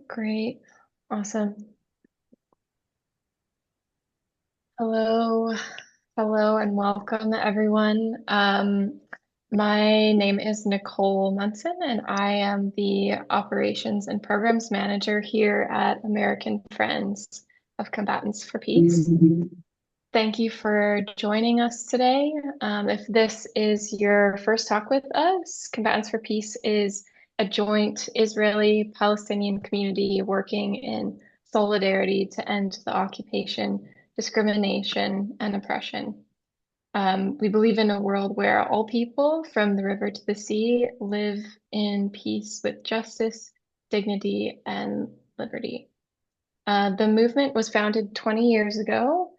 Great. Awesome. Hello. Hello and welcome everyone. My name is Nicole Munson and I am the Operations and Programs Manager here at American Friends of Combatants for Peace. Thank you for joining us today. If this is your first talk with us, Combatants for Peace is a joint Israeli-Palestinian community working in solidarity to end the occupation, discrimination, and oppression. We believe in a world where all people, from the river to the sea, live in peace with justice, dignity, and liberty. The movement was founded 20 years ago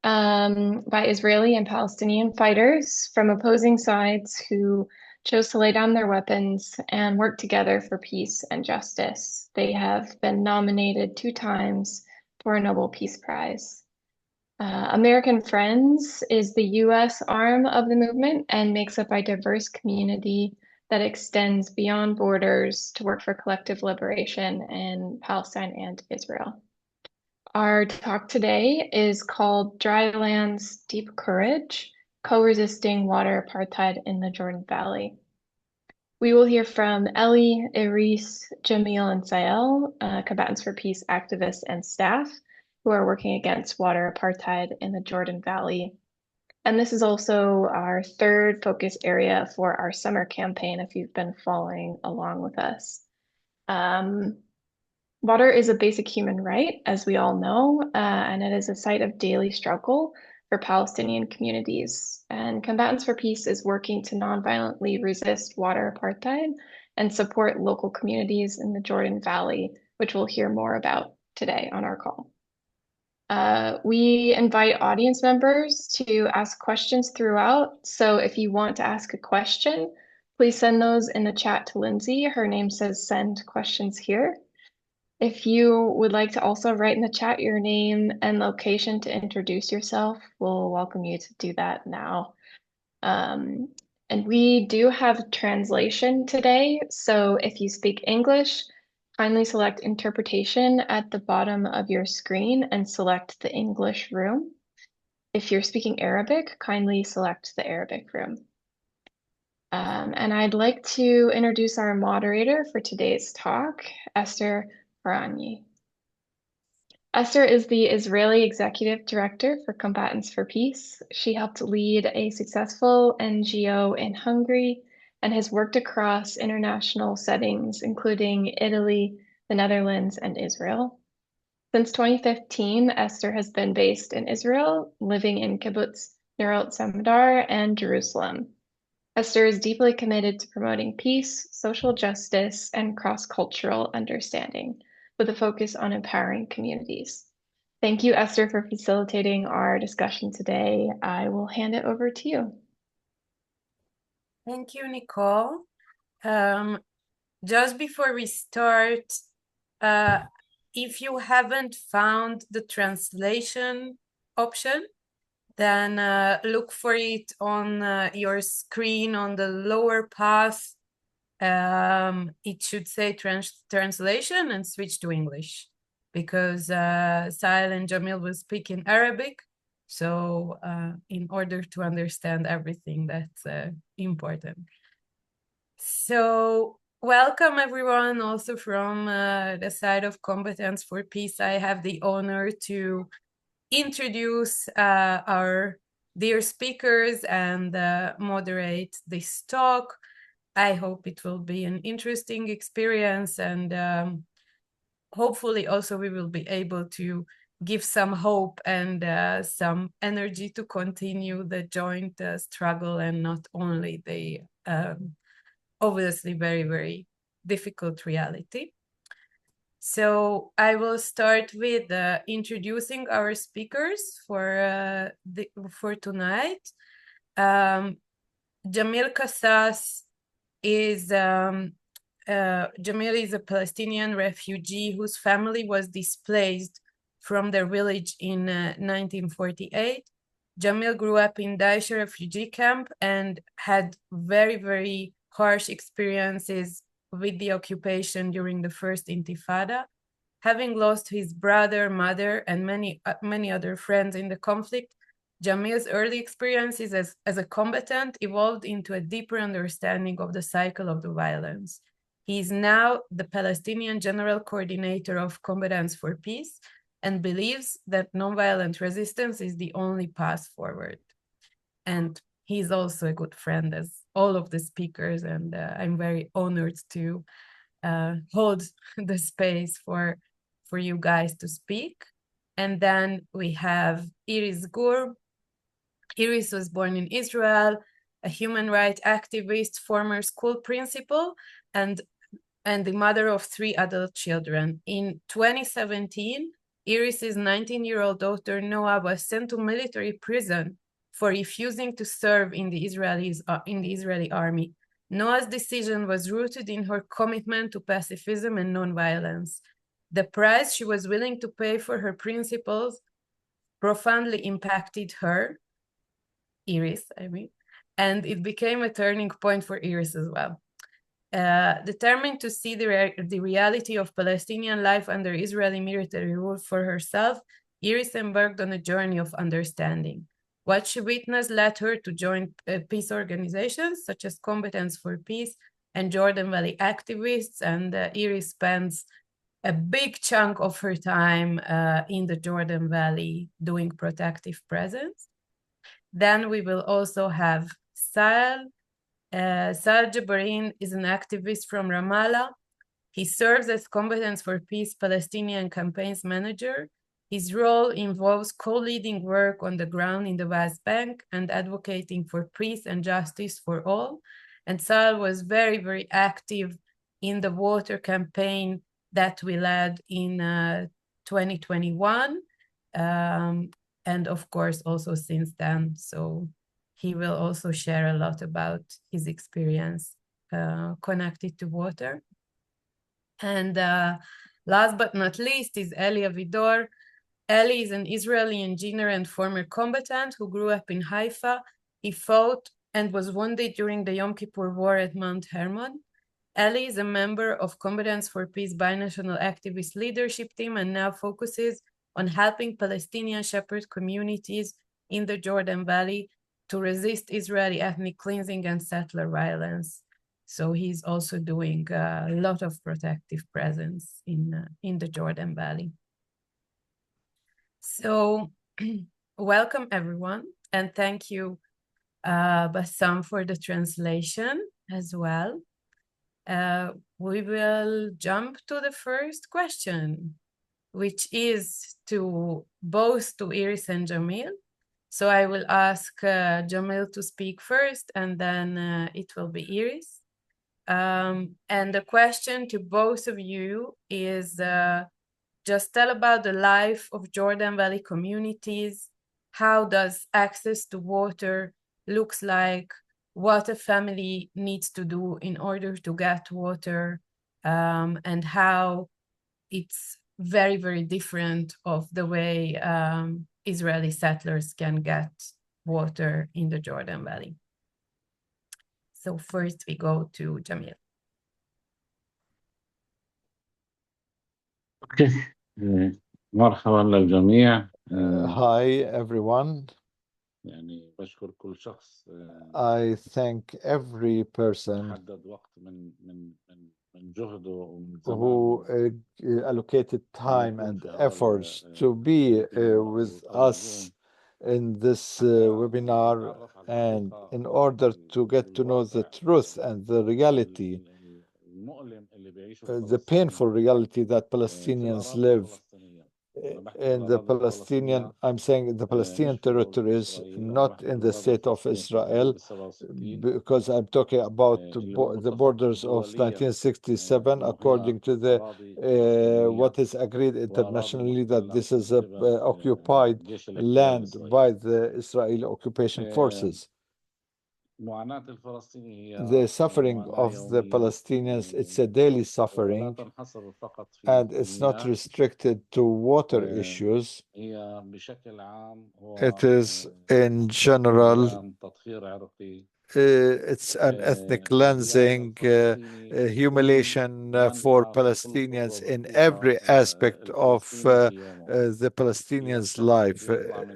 by Israeli and Palestinian fighters from opposing sides who chose to lay down their weapons and work together for peace and justice. They have been nominated 2 times for a Nobel Peace Prize. American Friends is the US arm of the movement and makes up a diverse community that extends beyond borders to work for collective liberation in Palestine and Israel. Our talk today is called Dry Lands, Deep Courage, Co-Resisting Water Apartheid in the Jordan Valley. We will hear from Ellie, Iris, Jamil, and Sael, Combatants for Peace activists and staff who are working against water apartheid in the Jordan Valley. And this is also our third focus area for our summer campaign, if you've been following along with us. Water is a basic human right, as we all know, and it is a site of daily struggle for Palestinian communities. And Combatants for Peace is working to nonviolently resist water apartheid and support local communities in the Jordan Valley, which we'll hear more about today on our call. We invite audience members to ask questions throughout. So if you want to ask a question, please send those in the chat to Lindsay. Her name says send questions here. If you would like to also write in the chat your name and location to introduce yourself, we'll welcome you to do that now. And we do have translation today, so if you speak English, kindly select interpretation at the bottom of your screen and select the English room. If you're speaking Arabic, kindly select the Arabic room. And I'd like to introduce our moderator for today's talk, Esther Farani. Esther is the Israeli Executive Director for Combatants for Peace. She helped lead a successful NGO in Hungary and has worked across international settings, including Italy, the Netherlands, and Israel. Since 2015, Esther has been based in Israel, living in Kibbutz Nerot Samdar and Jerusalem. Esther is deeply committed to promoting peace, social justice, and cross-cultural understanding, with a focus on empowering communities. Thank you, Esther, for facilitating our discussion today. I will hand it over to you. Thank you, Nicole. Just before we start, if you haven't found the translation option, then look for it on your screen on the lower path. It should say translation and switch to English, because Sahel and Jamil will speak in Arabic. So in order to understand everything, that's important. So welcome everyone, also from the side of Combatants for Peace. I have the honor to introduce our dear speakers and moderate this talk. I hope it will be an interesting experience, and hopefully also we will be able to give some hope and some energy to continue the joint struggle, and not only the obviously very, very difficult reality. So I will start with introducing our speakers for tonight. Jamil Kassas is Jamil is a Palestinian refugee whose family was displaced from their village in 1948. Jamil grew up in Daesh refugee camp and had very, very harsh experiences with the occupation during the First Intifada. Having lost his brother, mother, and many other friends in the conflict, Jamil's early experiences as a combatant evolved into a deeper understanding of the cycle of the violence. He is now the Palestinian General Coordinator of Combatants for Peace and believes that nonviolent resistance is the only path forward. And he's also a good friend, as all of the speakers, and I'm very honored to hold the space for you guys to speak. And then we have Iris Gur. Iris was born in Israel, a human rights activist, former school principal, and the mother of 3 adult children. In 2017, Iris's 19-year-old daughter Noah was sent to military prison for refusing to serve in the Israeli army. Noah's decision was rooted in her commitment to pacifism and nonviolence. The price she was willing to pay for her principles profoundly impacted her, Iris, and it became a turning point for Iris as well. Determined to see the reality of Palestinian life under Israeli military rule for herself, Iris embarked on a journey of understanding. What she witnessed led her to join peace organizations such as Combatants for Peace and Jordan Valley activists, and Iris spends a big chunk of her time in the Jordan Valley doing protective presence. Then we will also have Sal. Sal Jabarin is an activist from Ramallah. He serves as Combatants for Peace Palestinian Campaigns Manager. His role involves co-leading work on the ground in the West Bank and advocating for peace and justice for all. And Sal was very, very active in the water campaign that we led in 2021. And of course, also since then. So he will also share a lot about his experience connected to water. And last but not least is Eli Avidor. Eli is an Israeli engineer and former combatant who grew up in Haifa. He fought and was wounded during the Yom Kippur War at Mount Hermon. Eli is a member of Combatants for Peace binational activist leadership team and now focuses on helping Palestinian shepherd communities in the Jordan Valley to resist Israeli ethnic cleansing and settler violence. So he's also doing a lot of protective presence in the Jordan Valley. So welcome everyone, and thank you, Bassam, for the translation as well. We will jump to the first question, which is to both to Iris and Jamil. So I will ask Jamil to speak first, and then it will be Iris. And the question to both of you is just tell about the life of Jordan Valley communities. How does access to water looks like? What a family needs to do in order to get water, and how it's very, very different of the way Israeli settlers can get water in the Jordan Valley. So first we go to Jamil. Okay. مرحبا للجميع. Hi everyone. يعني بشكر كل شخص I thank every person حدد وقت من جهده ومن who زمانه allocated time and efforts to be with us in this webinar, and in order to get to know the truth and the reality, المؤلم اللي بيعيشه the painful reality that Palestinians live in the Palestinian, I'm saying the Palestinian territories, not in the state of Israel, because I'm talking about the borders of 1967, according to the what is agreed internationally, that this is a occupied land by the Israeli occupation forces. The suffering of the Palestinians, it's a daily suffering, and it's not restricted to water issues. It is in general it's an ethnic cleansing, humiliation for Palestinians in every aspect of the Palestinians' life.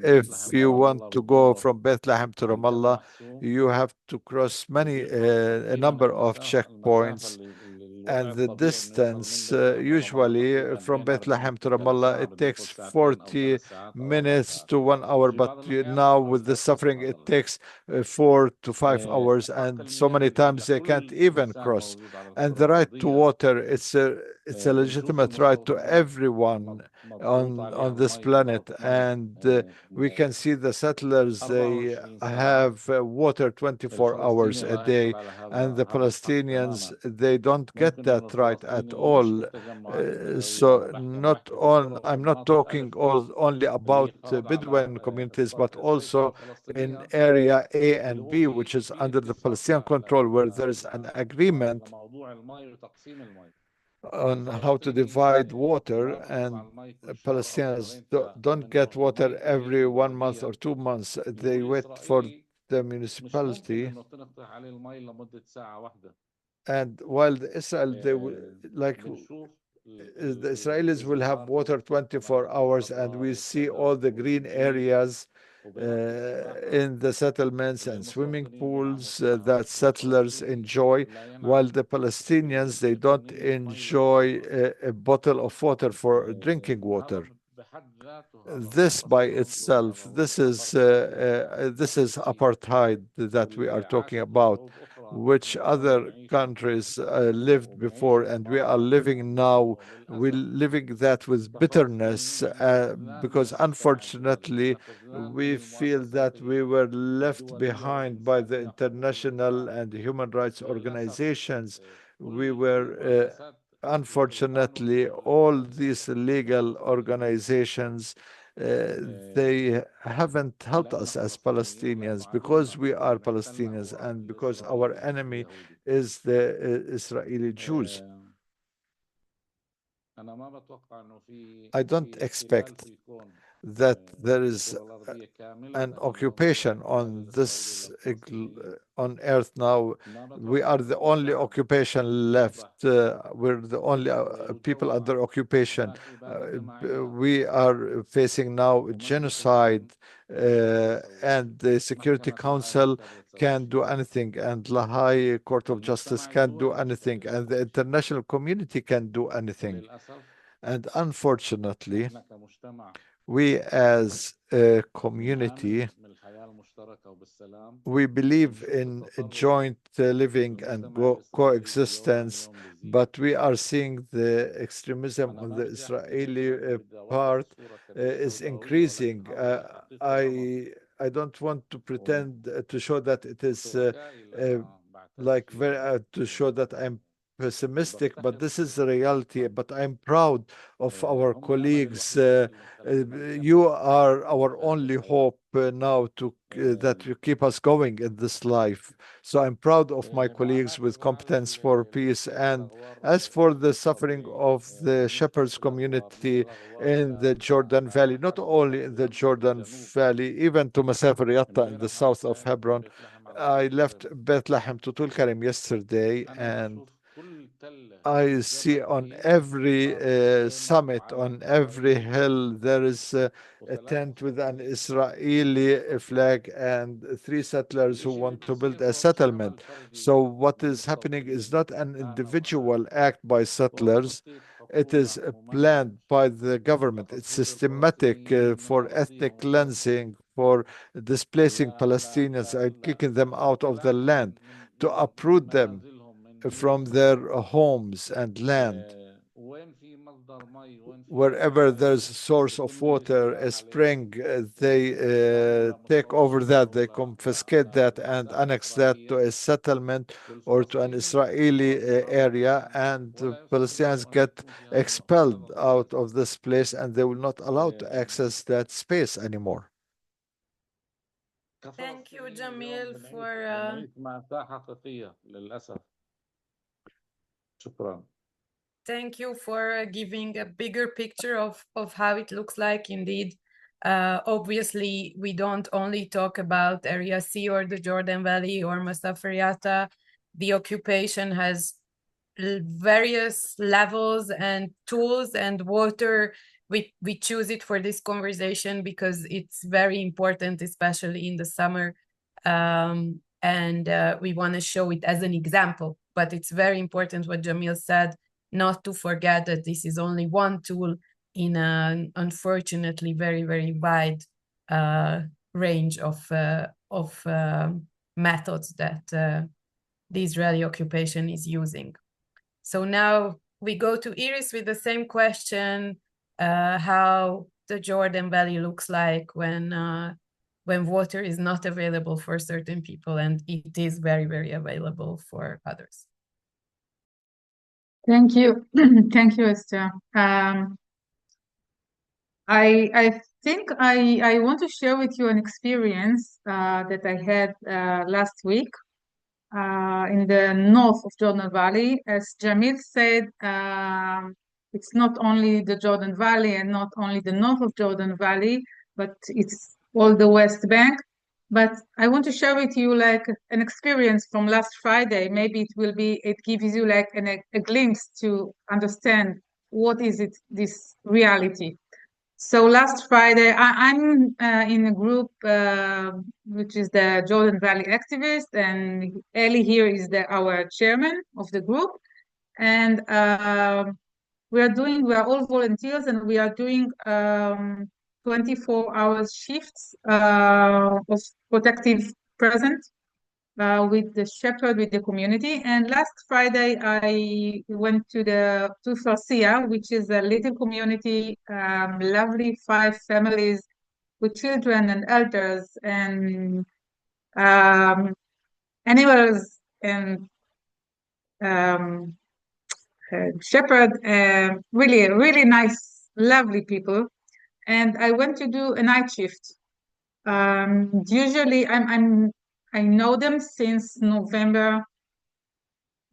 If you want to go from Bethlehem to Ramallah, you have to cross a number of checkpoints, and the distance usually from Bethlehem to Ramallah, it takes 40 minutes to 1 hour, but now with the suffering it takes 4 to 5 hours, and so many times they can't even cross. And the right to water, it's a legitimate right to everyone on this planet, and we can see the settlers, they have water 24 hours a day, and the Palestinians, they don't get that right at all. So not on, I'm not talking only about Bedouin communities, but also in area A and B, which is under the Palestinian control, where there is an agreement on how to divide water, and Palestinians don't get water every 1 month or 2 months. They wait for the municipality, and while Israel, they will, like the Israelis will have water 24 hours, and we see all the green areas in the settlements and swimming pools that settlers enjoy, while the Palestinians, they don't enjoy a bottle of water for drinking water. This by itself, this is apartheid that we are talking about, which other countries lived before, and we are living now. We're living that with bitterness because unfortunately we feel that we were left behind by the international and human rights organizations. We were unfortunately, all these legal organizations, they haven't helped us as Palestinians, because we are Palestinians and because our enemy is the Israeli Jews. I don't expect that there is an occupation on this on earth now. We are the only occupation left. We're the only people under occupation. We are facing now genocide, and the Security Council can't do anything, and the High Court of Justice can't do anything, and the international community can't do anything. And unfortunately, we as a community, we believe in joint living and coexistence, but we are seeing the extremism on the Israeli part is increasing. I don't want to pretend to show that it is like very to show that I'm pessimistic, but this is the reality. But I'm proud of our colleagues. You are our only hope now to that you keep us going in this life. So I'm proud of my colleagues with Competence for Peace. And as for the suffering of the shepherds community in the Jordan Valley, not only in the Jordan Valley, even to Masafer Yatta in the south of Hebron. I left Bethlehem to Tulkarem yesterday, and I see on every summit, on every hill, there is a tent with an Israeli flag and three settlers who want to build a settlement. So what is happening is not an individual act by settlers. It is planned by the government. It's systematic for ethnic cleansing, for displacing Palestinians and kicking them out of the land, to uproot them from their homes and land. Wherever there's a source of water, a spring, they take over that, they confiscate that and annex that to a settlement or to an Israeli area, and the Palestinians get expelled out of this place, and they will not allowed to access that space anymore. Thank you, Jamil, for thank you for giving a bigger picture of how it looks like indeed Obviously, we don't only talk about Area C or the Jordan Valley or Mustafa Yatta. The occupation has various levels and tools, and water, we choose it for this conversation because it's very important, especially in the summer. And we want to show it as an example, but it's very important what Jamil said, not to forget that this is only one tool in an unfortunately very, very wide range of methods that the Israeli occupation is using. So now we go to Iris with the same question, how the Jordan Valley looks like when water is not available for certain people and it is very, very available for others. Thank you. Thank you, Esther. I think I want to share with you an experience that I had last week in the north of Jordan Valley. As Jamil said, it's not only the Jordan Valley and not only the north of Jordan Valley, but it's all the West Bank. But I want to share with you like an experience from last Friday. Maybe it gives you like a glimpse to understand what is it, this reality. So last Friday, I'm in a group which is the Jordan Valley Activists, and Eli here is our chairman of the group. And we are all volunteers, and we are doing 24-hour shifts of protective presence with the shepherd, with the community. And last Friday, I went to Farsia, which is a little community, lovely 5 families with children and elders and animals and shepherd, really, really nice, lovely people. And I went to do a night shift. Usually I know them since November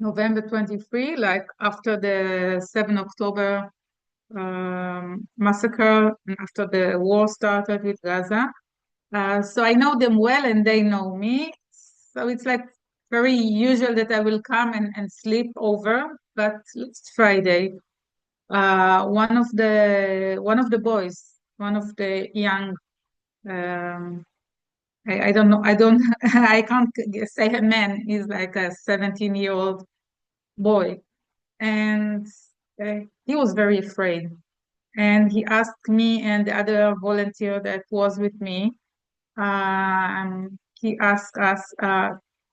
23, like after the 7 October massacre and after the war started with Gaza. So I know them well and they know me. So it's like very usual that I will come and sleep over. But last Friday, one of the boys, one of the young, I don't know, I can't say a man, he's like a 17-year-old boy. And he was very afraid. And he asked me and the other volunteer that was with me, he asked us,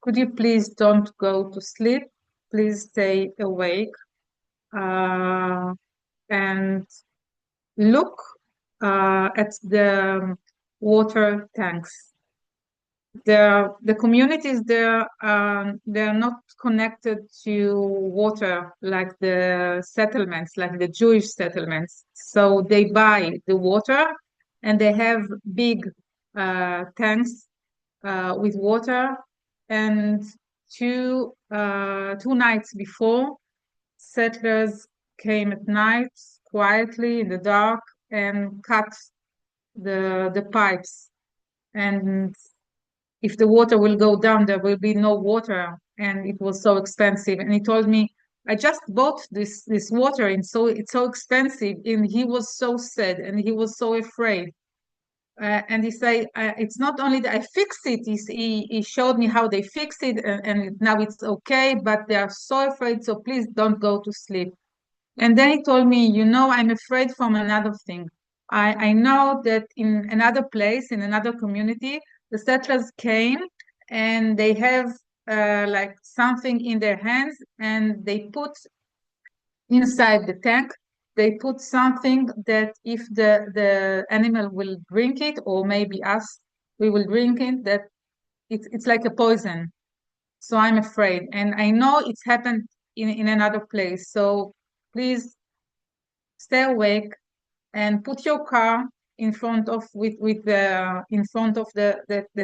could you please don't go to sleep? Please stay awake and look at the water tanks. The communities there, they're not connected to water like the settlements, like the Jewish settlements. So they buy the water and they have big tanks with water. And two nights before, settlers came at night quietly in the dark and cut the pipes. And if the water will go down, there will be no water, and it was so expensive. And he told me, I just bought this water, and so it's so expensive. And he was so sad, and he was so afraid. And he said, it's not only that I fixed it. He showed me how they fixed it, and now it's okay. But they are so afraid, so please don't go to sleep. And then he told me, I'm afraid from another thing. I know that in another place, in another community, the settlers came and they have like something in their hands, and they put inside the tank, they put something that if the animal will drink it, or maybe us, we will drink it, that it's like a poison. So I'm afraid. And I know it's happened in another place. So please stay awake and put your car in front of the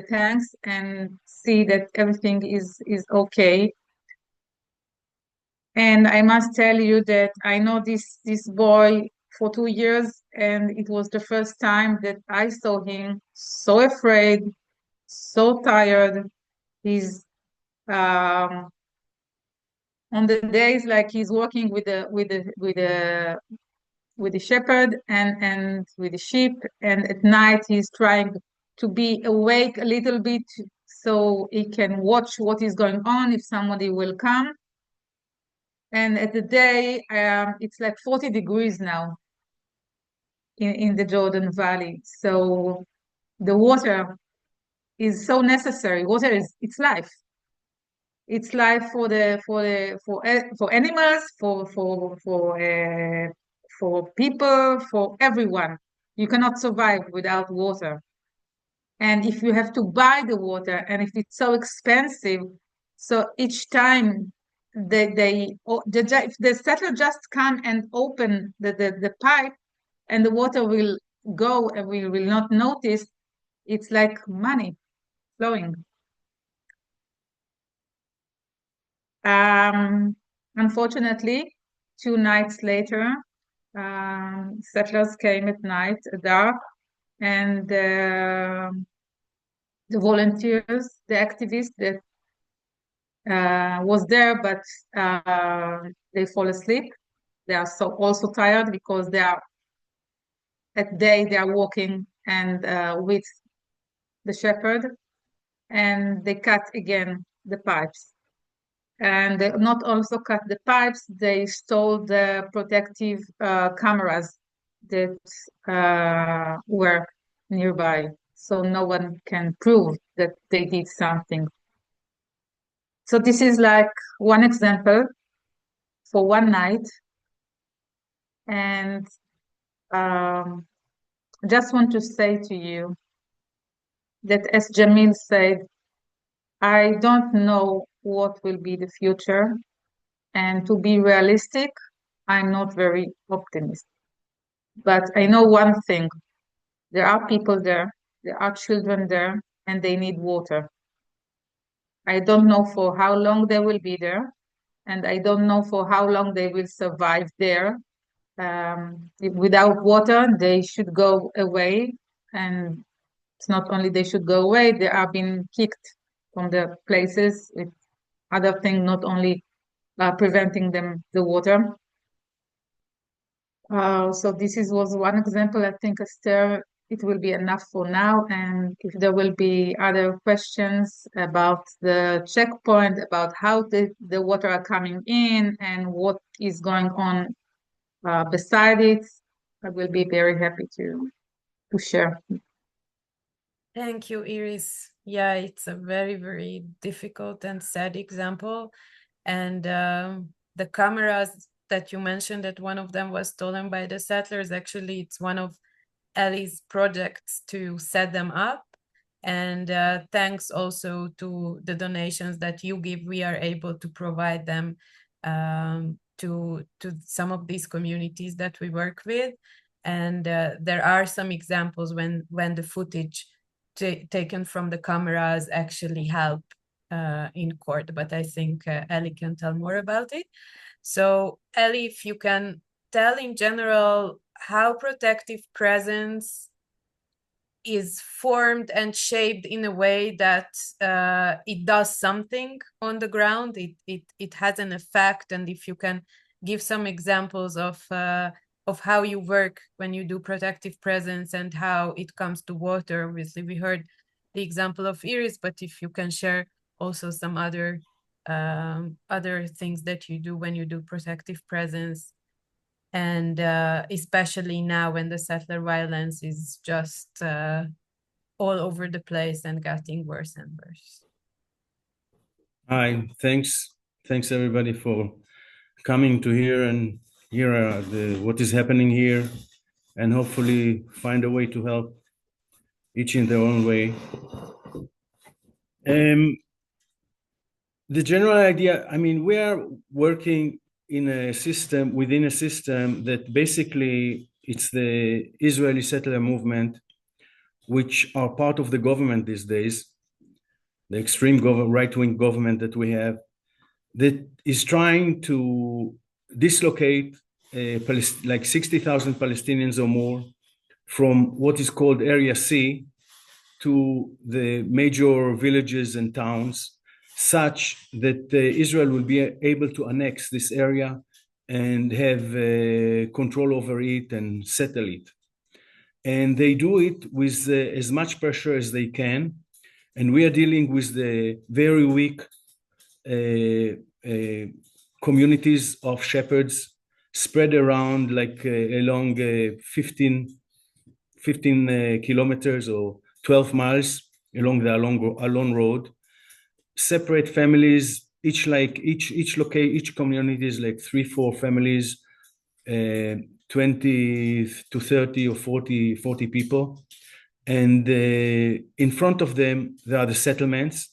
tanks and see that everything is okay. And I must tell you that I know this boy for 2 years, and it was the first time that I saw him so afraid, so tired. He's on the days like he's working with the shepherd and with the sheep, and at night he's trying to be awake a little bit so he can watch what is going on if somebody will come. And at the day, it's like 40 degrees now in the Jordan Valley. So the water is so necessary. Water it's life. It's life for animals, for people, for everyone. You cannot survive without water. And if you have to buy the water, and if it's so expensive, so each time if the settler just come and open the pipe, and the water will go and we will not notice, it's like money flowing. Unfortunately, 2 nights later, settlers came at night, dark, and the volunteers, the activists that was there, but they fall asleep. They are also tired because they are at day they are walking and with the shepherd, and they cut again the pipes. And they not also cut the pipes, they stole the protective cameras that were nearby, so no one can prove that they did something. So this is like one example for one night. And I just want to say to you that, as Jamil said, I don't know what will be the future. And to be realistic, I'm not very optimistic. But I know one thing. There are people there, there are children there, and they need water. I don't know for how long they will be there, and I don't know for how long they will survive there. Without water, they should go away. And it's not only they should go away, they are being kicked from the places with other things, not only preventing them the water. So this was one example. I think, Esther, it will be enough for now. And if there will be other questions about the checkpoint, about how the water are coming in and what is going on beside it, I will be very happy to share. Thank you, Iris. Yeah, it's a very, very difficult and sad example. And the cameras that you mentioned, that one of them was stolen by the settlers, actually, it's one of Ellie's projects to set them up. And thanks also to the donations that you give, we are able to provide them to some of these communities that we work with. And there are some examples when the footage taken from the cameras actually help in court, but I think Ellie can tell more about it. So Ellie, if you can tell in general how protective presence is formed and shaped in a way that it does something on the ground, it has an effect, and if you can give some examples of how you work when you do protective presence and how it comes to water. Obviously, we heard the example of Iris, but if you can share also some other things that you do when you do protective presence, and especially now when the settler violence is just all over the place and getting worse and worse. Hi, thanks everybody for coming to here and hear what is happening here, and hopefully find a way to help each in their own way. The general idea, I mean, we are working in a system, within a system that basically it's the Israeli settler movement, which are part of the government these days, the extreme right-wing government that we have, that is trying to dislocate like 60,000 Palestinians or more from what is called Area C to the major villages and towns, such that Israel will be able to annex this area and have control over it and settle it. And they do it with as much pressure as they can. And we are dealing with the very weak communities of shepherds spread around like along 15 kilometers or 12 miles along the Alon Road, separate families, each community is like 3-4 families, 20 to 30 or 40 people. And in front of them, there are the settlements.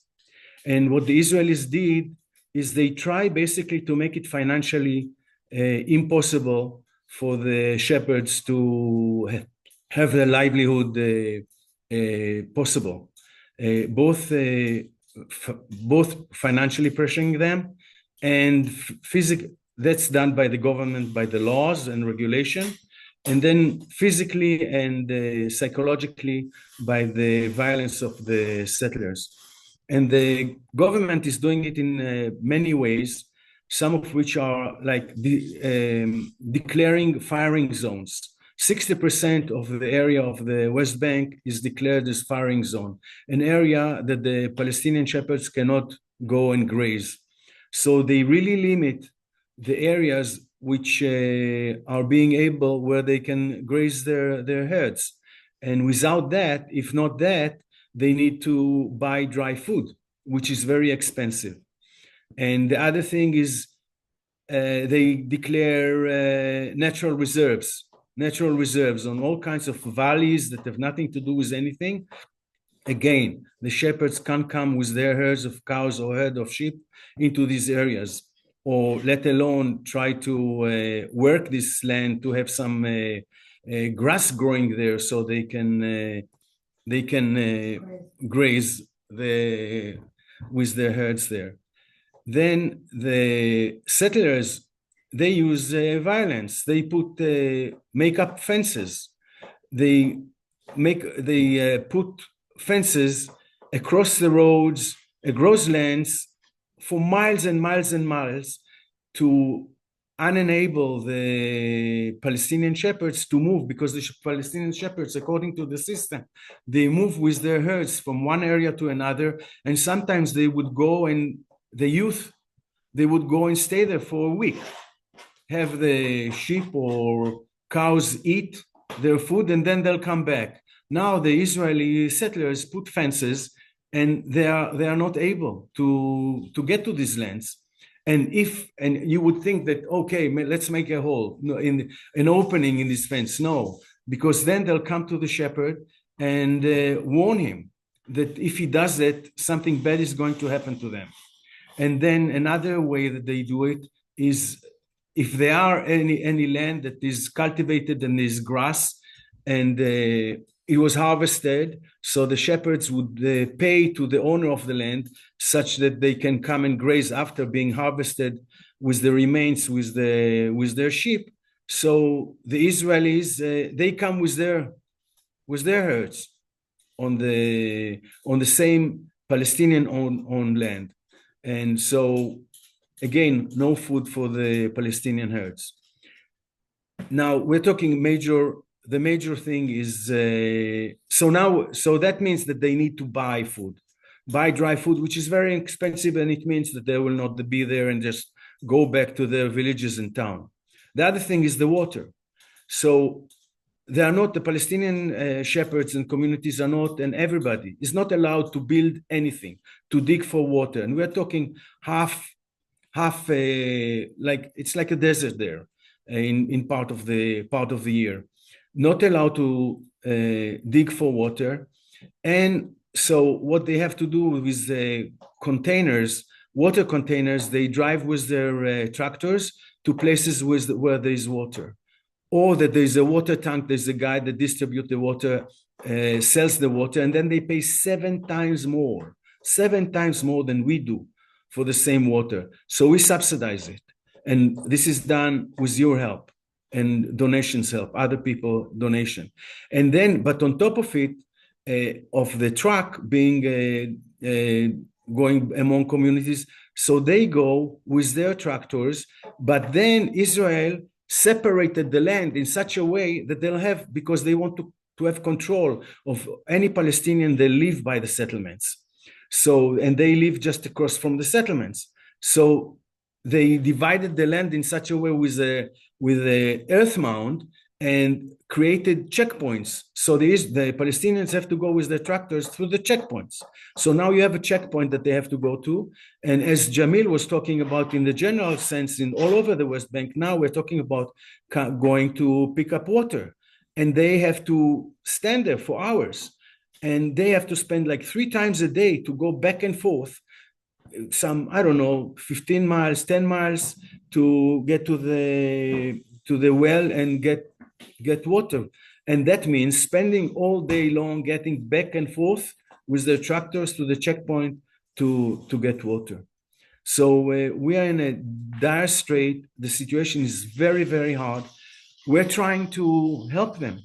And what the Israelis did is they try basically to make it financially impossible for the shepherds to have their livelihood possible, both financially pressuring them and physically. That's done by the government, by the laws and regulation, and then physically and psychologically by the violence of the settlers. And the government is doing it in many ways, some of which are like declaring firing zones. 60% of the area of the West Bank is declared as firing zone, an area that the Palestinian shepherds cannot go and graze. So they really limit the areas which are being able, where they can graze their herds. And without that, if not that, they need to buy dry food, which is very expensive. And the other thing is they declare natural reserves on all kinds of valleys that have nothing to do with anything. Again, the shepherds can't come with their herds of cows or herd of sheep into these areas, or let alone try to work this land to have some grass growing there so they can graze with their herds there. Then the settlers, they use violence. They make up fences. They put fences across the roads, across lands for miles and miles and miles to unenable the Palestinian shepherds to move, because the Palestinian shepherds, according to the system, they move with their herds from one area to another, and sometimes they would go and the youth, they would go and stay there for a week, have the sheep or cows eat their food, and then they'll come back. Now the Israeli settlers put fences, and they are not able to get to these lands. And you would think that, okay, let's make a hole, in an opening in this fence. No, because then they'll come to the shepherd and warn him that if he does that, something bad is going to happen to them. And then another way that they do it is, if there are any land that is cultivated and is grass, and it was harvested, so the shepherds would pay to the owner of the land such that they can come and graze after being harvested with the remains with their sheep. So the Israelis, they come with their herds on the same Palestinian owned land. And so again, no food for the Palestinian herds. Now we're talking the major thing is, so that means that they need to buy dry food, which is very expensive, and it means that they will not be there and just go back to their villages and town. The other thing is the water. So they are not, the Palestinian shepherds and communities are not, and everybody is not allowed to build anything, to dig for water. And we're talking half like it's like a desert there in part of the year. Not allowed to dig for water. And so what they have to do with the water containers, they drive with their tractors to places where there is water. Or that there's a water tank, there's a guy that distributes the water, sells the water, and then they pay 7 times more than we do for the same water. So we subsidize it. And this is done with your help. and donations help, other people donation. And then, but on top of it, of the truck being going among communities, so they go with their tractors, but then Israel separated the land in such a way that they'll have, because they want to have control of any Palestinian that live by the settlements. So, and they live just across from the settlements. So they divided the land in such a way with a earth mound and created checkpoints. So the Palestinians have to go with their tractors through the checkpoints. So now you have a checkpoint that they have to go to. And as Jamil was talking about in the general sense, in all over the West Bank, now we're talking about going to pick up water. And they have to stand there for hours. And they have to spend like 3 times a day to go back and forth, some, I don't know, 15 miles, 10 miles to get to the well and get water. And that means spending all day long getting back and forth with their tractors to the checkpoint to get water. So we are in a dire strait. The situation is very, very hard. We're trying to help them.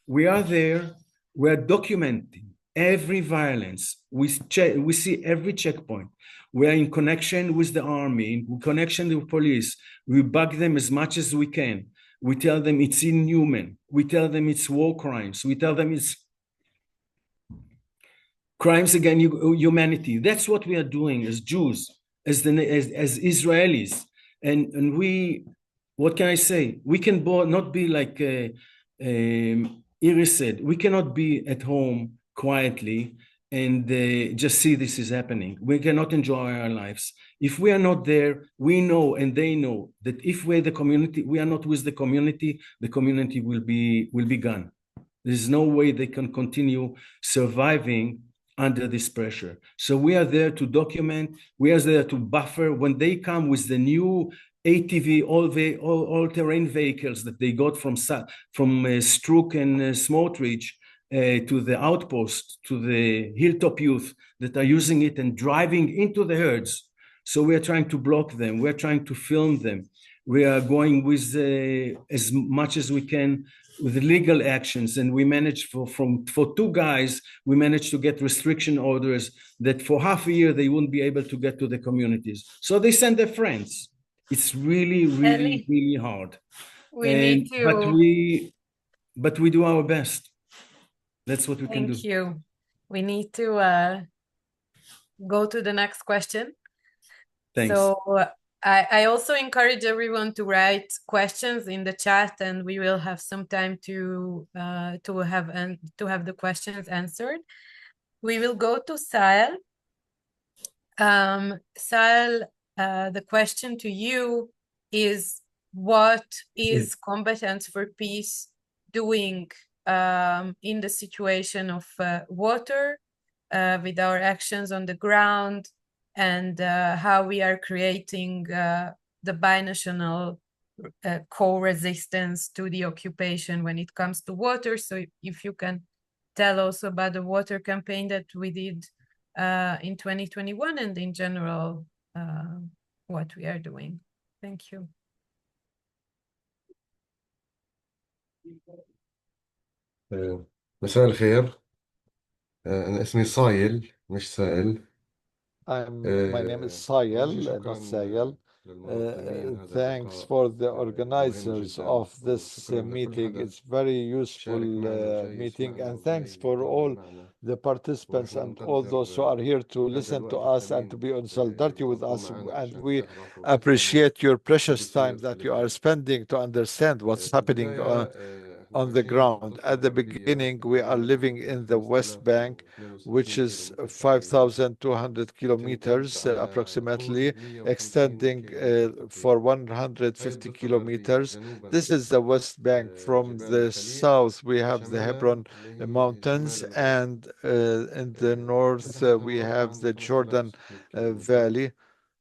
We are there. We're documenting every violence. We see every checkpoint. We are in connection with the army, in connection with police. We bug them as much as we can. We tell them it's inhuman. We tell them it's war crimes. We tell them it's crimes against humanity. That's what we are doing as Jews, as Israelis. And we, what can I say? We can not be like Iris said, we cannot be at home quietly and just see this is happening. We cannot enjoy our lives. If we are not there, we know and they know that if we're the community, we are not with the community will be gone. There's no way they can continue surviving under this pressure. So we are there to document, we are there to buffer. When they come with the new ATV, all-terrain vehicles that they got from Strook and Smotrich to the outpost, to the Hilltop youth that are using it and driving into the herds. So we are trying to block them. We're trying to film them. We are going with as much as we can with legal actions, and we managed for 2 guys, we managed to get restriction orders that for half a year they wouldn't be able to get to the communities. So they send their friends. It's really, really, really hard. But we do our best. That's what we can do. Thank you. We need to go to the next question. Thanks. So I also encourage everyone to write questions in the chat, and we will have some time to have the questions answered. We will go to Sahel. Sahel, the question to you is: what is Combatants for Peace doing in the situation of water with our actions on the ground, and how we are creating the binational co-resistance to the occupation when it comes to water. So if you can tell also about the water campaign that we did in 2021 and in general what we are doing. Thank you. مساء الخير. أنا اسمي صايل مش سائل. My name is Sayel, not Sayel. Thanks for the organizers of this meeting. It's very useful meeting, and thanks for all the participants and all those who are here to listen to us and to be on solidarity with us. And we appreciate your precious time that you are spending to understand what's happening on the ground. At the beginning, we are living in the West Bank, which is 5,200 kilometers approximately, extending for 150 kilometers. This is the West Bank. From the south, we have the Hebron Mountains, and in the north, we have the Jordan Valley.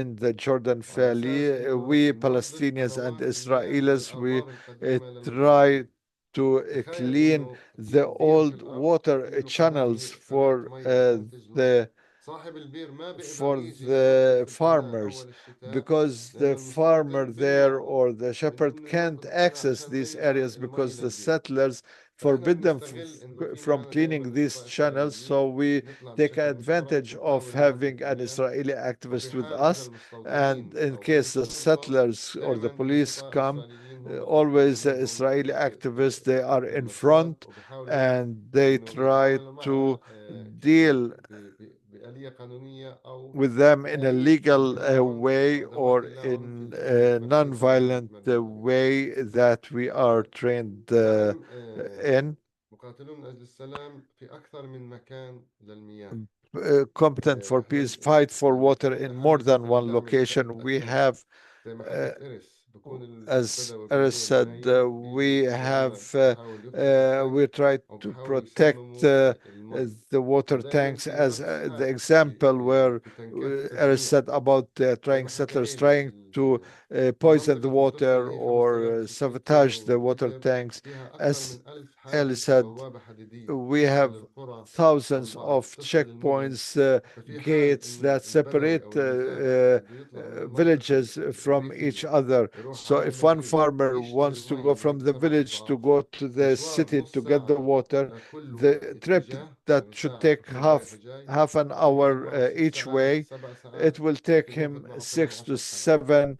in the Jordan Valley. We Palestinians and Israelis, we try to clean تخيل the إنه في بير في old الأرض water في له channels قناة for مية عم تجمع the صاحب البير ما بيقدر for يجي ينظف the القناة farmers أول الشتاء because the لأنه farmer المستأجر there بيمنعه or the من shepherd إنه can't ينظف القناة access عشان ما these ينزل areas المي because the للبير. settlers فإحنا forbid them بنستغل إنه في from معنا cleaning دائما these أخصائي channels. إسرائيليين So we بنطلع take بشكل مشترك advantage of ونحاول ننظف having an المياه. Israeli activist وفي with حال إجا us. And المستوطنين in أو أي case the شرطة settlers or the دائما police النشطاء come, الإسرائيليين هم always the بينظفوا Israeli activists, they are بيفتحوا in المسار front وبيحاولوا and they إنه try يتعاملوا to معها deal بآلية قانونية أو with them in a legal بالتعاون way بأدوات or اللاعنف in اللي هي a المركز العالمي non-violent للمركز العالمي. way that we are trained نعم in. مقاتلون من أجل السلام في أكثر من مكان للمياه. Competent for peace إحنا fight for water بنحكي in عن more حملة than مثلا one دعم location. We التأهيل have زي محطة إرس بكون as البدوي Eris بيجوا said, الميايم we بيجوا يا have إما بحاول يطفوا we التانك try أو to بحاولوا protect يصمموا المي. the water ودائما tanks في as نقص the حاد example where في تنكات Eris التجميع said about زي trying محطة settlers إيلات trying to poison the المنطقة المحتفظة water اللي هي or 5600 sabotage the كيلو water متر tanks. فيها أكثر As من 1000 Ellie حاجز said, وبوابة حديدية we have تفصل القرى عن thousands بعض of تفصل المدن. checkpoints, ففي حال gates إنه that البدوي separate أو المزارع بده يطلع من المنطقة villages from each الريفية other. يروح So على if one المحيط farmer يشتري wants to مي go اللي هي from the بسبع village to أضعاف go to the مشوار city نص to get the ساعة water, لكل the trip اتجاه that يعني should ساعة take تقريبا رايح جاي half an بيقعد hour معه ست each ساعات way, سبع it ساعات will take ممكن ياخذ him معه كمان 6 to 10 ساعات. 7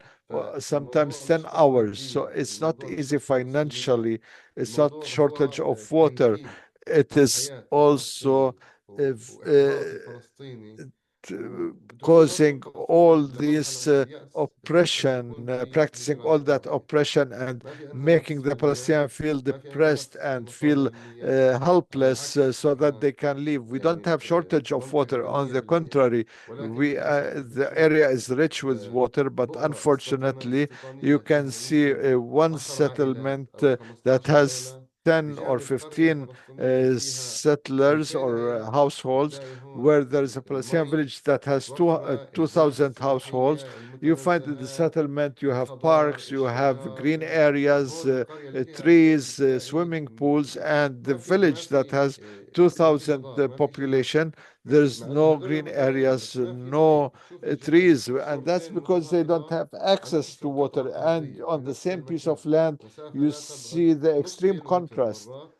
sometimes فالموضوع 10 مش قصة hours. So كبيرة، it's not الموضوع مش easy قصة نص المياه، financially. It's not الموضوع shortage هو of water. تهديد It is لحياة also الفلسطيني if, وإحباط الفلسطيني وبتوصل causing all الفلسطيني لمرحلة this من اليأس بحس إنه oppression, كل شيء practicing بصير all عليه that ضربة، oppression and ما في عندنا making نقص the بالمياه، Palestinians feel ما في عندنا depressed نقص and بمصادر feel المياه، على helpless العكس so that إحنا they can leave. We don't يعني have shortage of منطقة water. On غنية the بالمياه، contrary, ولكن we للأسف the بتشوف area is rich with water, but بؤرة unfortunately, استيطانية you can فيها see يمكن one 10 عائلات settlement أو that 15 has عائلة 10 or بجانب قرية 15 فلسطينية فيها settlers 2000 or عيلة، households, بتلاقي هون where there is a Palestinian المي village that has متوفرة، البناية 2,000 households. السياحية You find in the المتنزهات، settlement, you have الخضار، parks, you have الشجر، green areas, هون القرية اللي فيها 2000 trees, بتلاقي swimming إنه pools, and the ما village that في has ما في 2,000 خضار، ما في شجر، population, there's مع إنه no هدول green مزارعين areas, بس ما في مي. no بتشوف الجبل trees, and that's صورتين because they don't متناقضة have على access نفس to القطعة water. And الأرضية في on the نفس same piece of المكان، land, you مسافتها تبعد see the نص extreme كيلو متر contrast. مرات.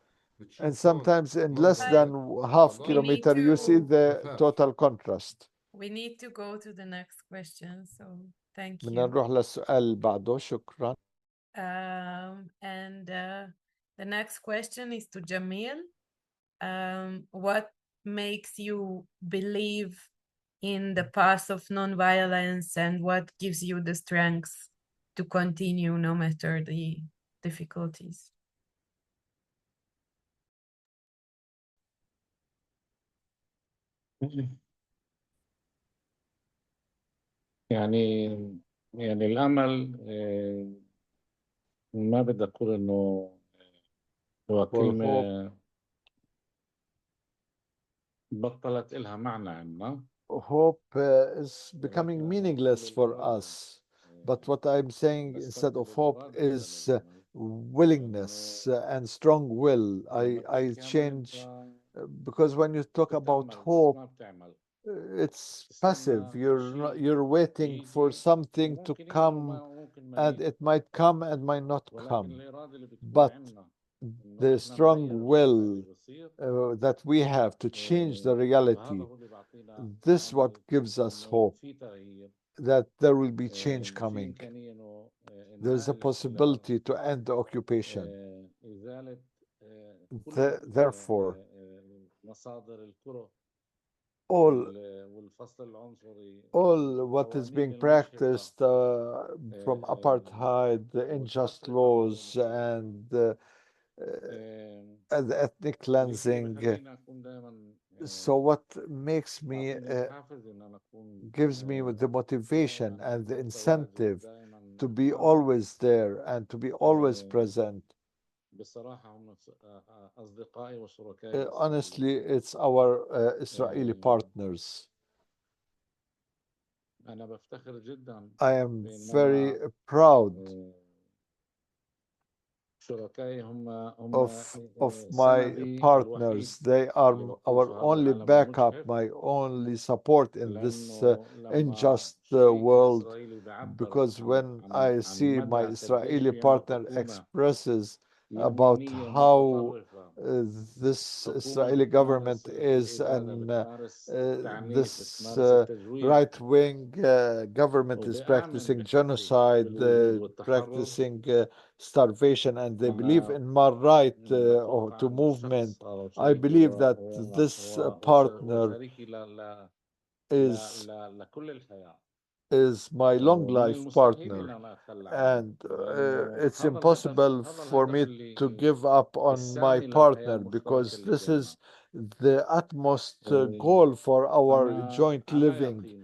And بتشوف هون sometimes in less منظر Hi, than half we لفضاء need kilometer, you see to أو the جفاف. total contrast. we need to go to the next question, so thank بدنا you. نروح للسؤال اللي بعده. شكرا. And the next question is to Jamil. What makes you believe in the path of nonviolence, and what gives you the strength to continue no matter the difficulties? يعني الأمل، ما بدي أقول إنه هو For hope, كلمة بطلت إلها معنى عنا، hope is becoming meaningless for us. But what I'm saying instead of hope is willingness and strong will. I change because when you talk about hope, it's passive. You're waiting for something to come, and it might come and might not come. But the strong will that we have to change the reality, this what gives us hope that there will be change coming. There's a possibility to end the occupation. Therefore, all what is being practiced from apartheid, the unjust laws, and the ethnic cleansing. So what makes me, gives me the motivation and the incentive to be always there and to be always present. Honestly, it's our Israeli partners. I am very proud شركائي هم of my سندي الوحيد partners. They are للوقوف our في هذا only العالم backup, المجهر. my only support in this لأنه لما unjust الشريك world. الإسرائيلي بيعبر Because when I عن see my مدى Israeli تلبية partner المقدونة expresses about يمينية how متطرفة this حكومة Israeli government بتمارس is الإبادة، بتمارس التعنيف، this بتمارس التجويع، right-wing government is وبآمن practicing بحقي genocide, بالوجود والتحرر، practicing starvation, and they believe أنا in my right بتوقع to أن movement. الشخص هذا I شريكي believe that this partner وشريكي is لكل الحياة. my long ومن life المستحيل إن partner, أنا أتخلى عنه، and لأنه it's هذا الهدف impossible هذا for الهدف me to give up on my السامي للحياة partner المشتركة because اللي this بيننا. is the utmost goal for our أنا joint على living. يقين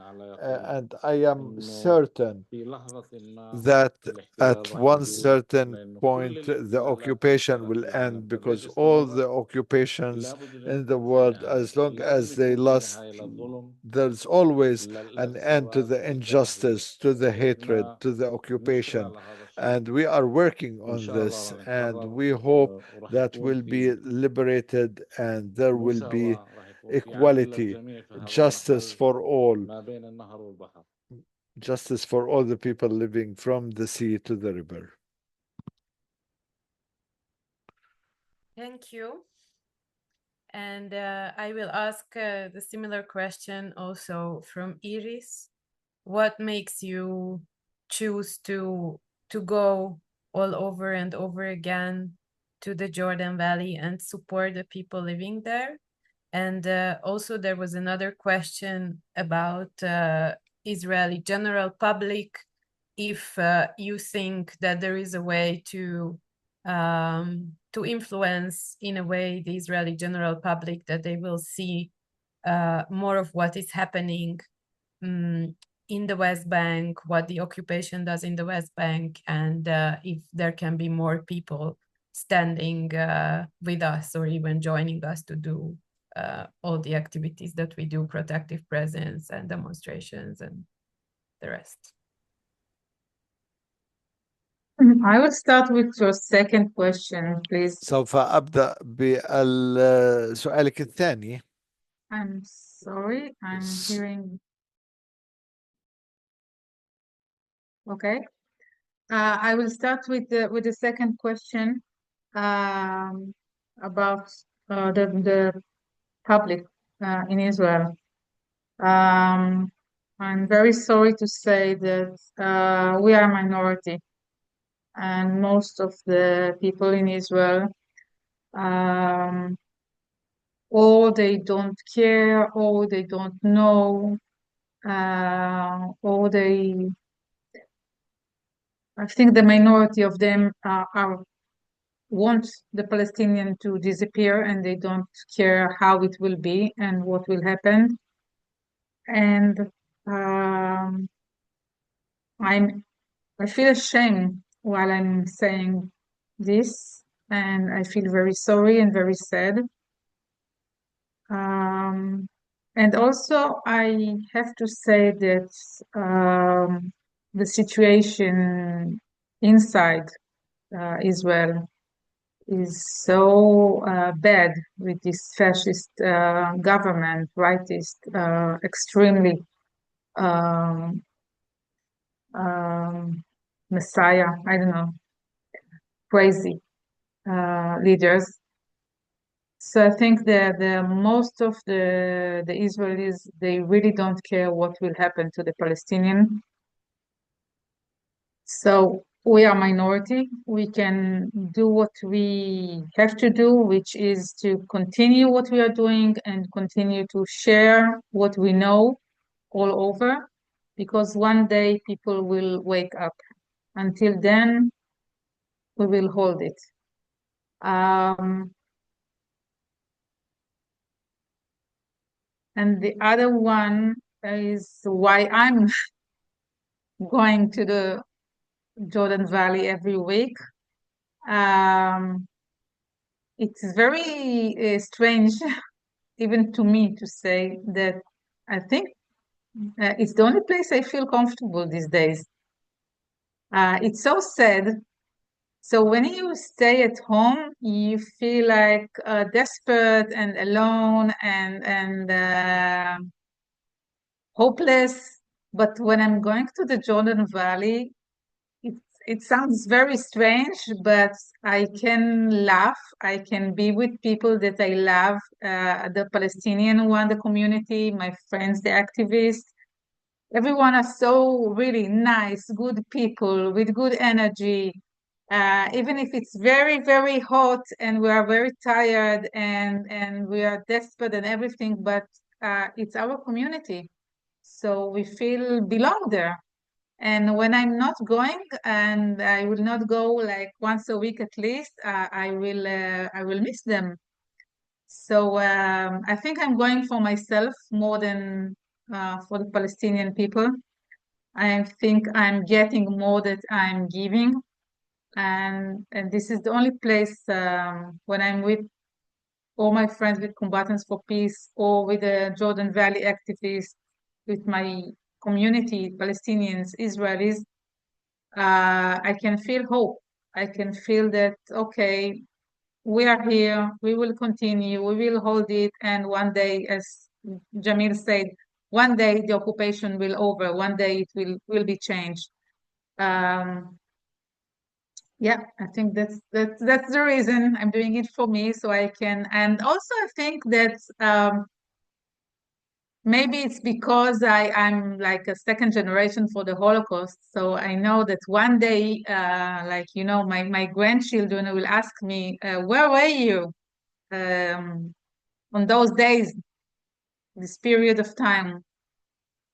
And I am إنه certain في لحظة ما that الاحتلال at راح one يزول، certain لأنه point كل the الاحتلالات occupation فشلت will في العالم، end, بدها because all the تستمر occupations لابد أن in the يكون في world, as نهاية، long لازم as they يكون في last, نهاية للظلم، there's always an end to للاضطراب، the للكراهية. injustice, to the hatred, وإحنا to the نشتغل occupation. على هذا الشيء، And we are working وإن on شاء الله this, راح and نتحرر we hope وراح that يكون will be في liberated and there will be مساواة، راح يكون في عدل equality, للجميع في هذا justice المحل for all, ما بين النهر والبحر. justice for all the people living from the sea to the river. Thank you. And I will ask the similar question also from Iris. What makes you choose to go all over and over again to the Jordan Valley and support the people living there? And also there was another question about Israeli general public, if you think that there is a way to influence in a way the Israeli general public, that they will see more of what is happening in the West Bank, what the occupation does in the West Bank, and if there can be more people standing with us or even joining us to do all the activities that we do, protective presence and demonstrations and the rest. I will start with your second question, please. سوف أبدأ بسؤالك الثاني. I'm sorry, I'm hearing. Okay. I will start with the second question about the public in Israel. I'm very sorry to say that we are a minority, and most of the people in Israel, or they don't care, or they don't know, or they, I think the minority of them want the Palestinian to disappear, and they don't care how it will be and what will happen. And I feel ashamed while I'm saying this, and I feel very sorry and very sad. And also, I have to say that the situation inside Israel is so bad with this fascist government, rightist, extremely messiah, I don't know, crazy leaders. So I think that most of the Israelis, they really don't care what will happen to the Palestinian. So we are minority. We can do what we have to do, which is to continue what we are doing and continue to share what we know all over, because one day people will wake up. Until then, we will hold it. And the other one is why I'm going to the Jordan Valley every week. It's very strange, even to me, to say that I think it's the only place I feel comfortable these days. It's so sad So when you stay at home, you feel like desperate and alone and hopeless. But when I'm going to the Jordan Valley, it, it sounds very strange, but I can laugh. I can be with people that I love, the Palestinian one, the community, my friends, the activists. Everyone are so really nice, good people with good energy. Even if it's very, very hot and we are very tired and we are desperate and everything, but it's our community. So we feel belong there. And when I'm not going, and I will not go like once a week at least, I will miss them. So I think I'm going for myself more than for the Palestinian people. I think I'm getting more that I'm giving, and this is the only place when I'm with all my friends with Combatants for Peace or with the Jordan Valley activists, with my community, Palestinians, Israelis, I can feel hope. I can feel that, okay, we are here, we will continue, we will hold it, and one day, as Jamil said, one day the occupation will over, one day it will be changed. Yeah, I think that's the reason I'm doing it for me, so I can. And also, I think that maybe it's because I'm like a second generation for the Holocaust, so I know that one day, like my grandchildren will ask me, "Where were you on those days, this period of time?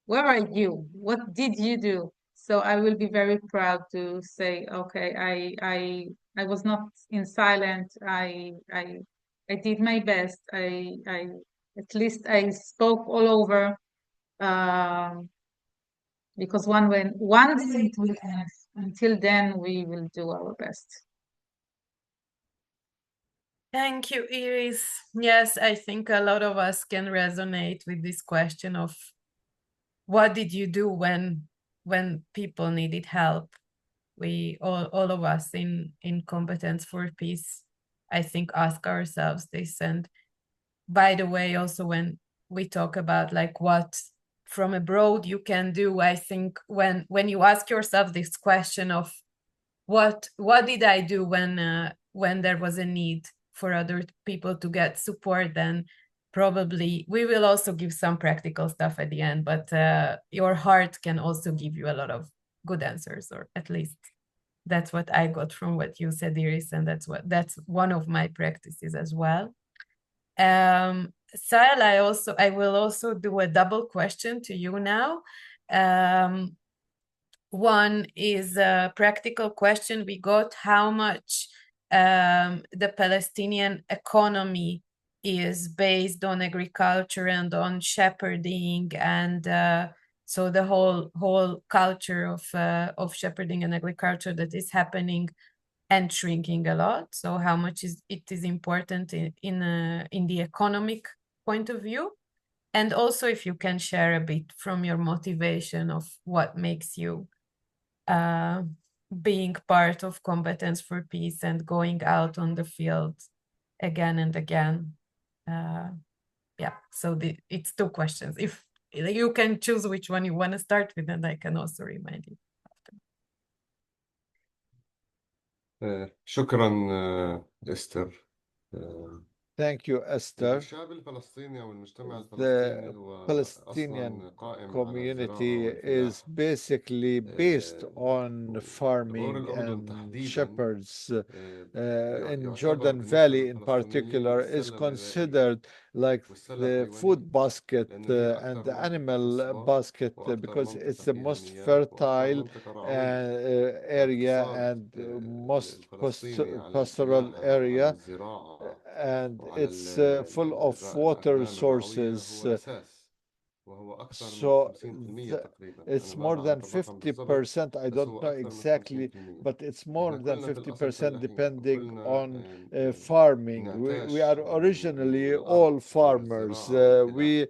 Where are you? What did you do?" So I will be very proud to say, okay, I was not in silent. I did my best. I at least I spoke all over, um, because one day it will end. Until then, we will do our best. Thank you, Iris. Yes, I think a lot of us can resonate with this question of what did you do when people needed help? We all of us in Combatants for Peace, I think, ask ourselves this. And by the way, also when we talk about like what from abroad you can do, I think when you ask yourself this question of what did I do when there was a need for other people to get support, then probably we will also give some practical stuff at the end, but your heart can also give you a lot of good answers, or at least that's what I got from what you said, Iris, and that's one of my practices as well. Sahel, I will also do a double question to you now. One is a practical question we got: how much the Palestinian economy is based on agriculture and on shepherding, and so the whole culture of shepherding and agriculture that is happening and shrinking a lot. So how much it is important in the economic point of view, and also if you can share a bit from your motivation of what makes you being part of Combatants for Peace and going out on the field again and again. Yeah, so it's two questions. If you can choose which one you want to start with, and I can also remind you. شكرا إستر. Thank you, Esther. الشعب الفلسطيني أو المجتمع The الفلسطيني هو Palestinian أصلاً قائم على community الزراعة is والفلاحة. basically based on farming الأردن and تحديداً shepherds. In يعتبر Jordan بالنسبة Valley in للفلسطينيين particular is السلة الغذائية considered like والسلة the الحيوانية food basket لأن هي and أكثر the منطقة animal خصبة basket وأكثر because منطقة it's the فيها most مياه وأكثر fertile منطقة رعوية. area الاقتصاد and most الفلسطيني على pastoral الفلاحة وعلى area, الزراعة and وعلى it's full of water الأكمام الرعوية sources. هو أساس وهو أكثر من So 50% تقريبا. it's أنا more ما than بعرف الرقم بالضبط 50%. I بس don't هو know أكثر من exactly, 50%. but it's more إحنا than كلنا بالأصل 50% depending كلنا on farming. We نعتاش are originally all farmers. والأرض We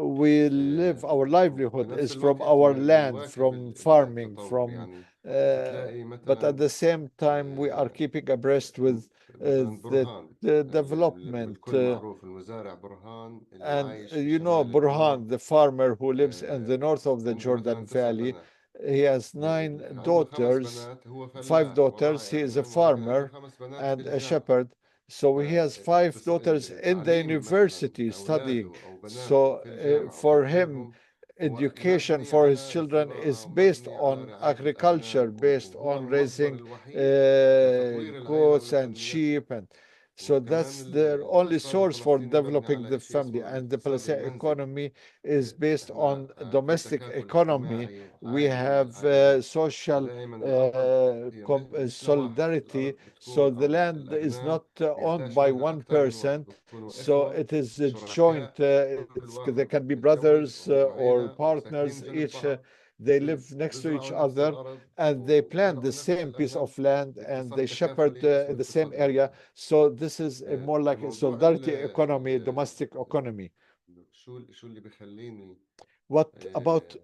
we live, our livelihood بنفس is from الوقت our من land, مواكب from farming, التطور from يعني uh, بتلاقي but at مثلا the same time we are keeping abreast with مثلا the برهان development. بالكل معروف المزارع برهان اللي And عايش you know بشمال الدور. Burhan, the farmer who lives in the north of the عنده مثلا Jordan 9 Valley, بنات. he has 9 عنده 5 daughters, بنات، هو 5 فلاح daughters. He وراعي is a أغنام، ولكن عنده farmer 5 بنات في and a الجامعة. shepherd. So he has 5 daughters in the التعليم مثلا university studying. لأولاده أو بناته So في الجامعة for him, وتوجيههم هو education مبني for his على children is الزراعة based ومبني على on رعاية agriculture, الأغنام، based وهو on المصدر raising الوحيد لتطوير العيلة goats and ولتنميتها. sheep. And so وكمان that's their only الاقتصاد source for الفلسطيني مبني developing على the شيء family. اسمه And the الاقتصاد Palestinian المنزلي. economy is based on احنا في domestic تكافل economy. اجتماعي We عالي بين have العائلات، social ودائما الأرض هي مش لواحد، solidarity. الأرض So بتكون the أو land is الأغنام not owned by بينتشرونها one أكثر من واحد، person. بيكونوا So إخوة it is a joint, شركاء، كل they واحد can be بتجوز brothers وعنده or عيلة وساكنين partners, جنب each بعض، they live next to each بيزرعوا نفس other الأرض and they plant the وبزرعوا نفس same piece الأغنام. of land and اقتصاد they shepherd تكافلي اسمه in the same اقتصاد area. منزلي. So this is a more like a موضوع solidarity economy, domestic economy. شو اللي بيخليني What about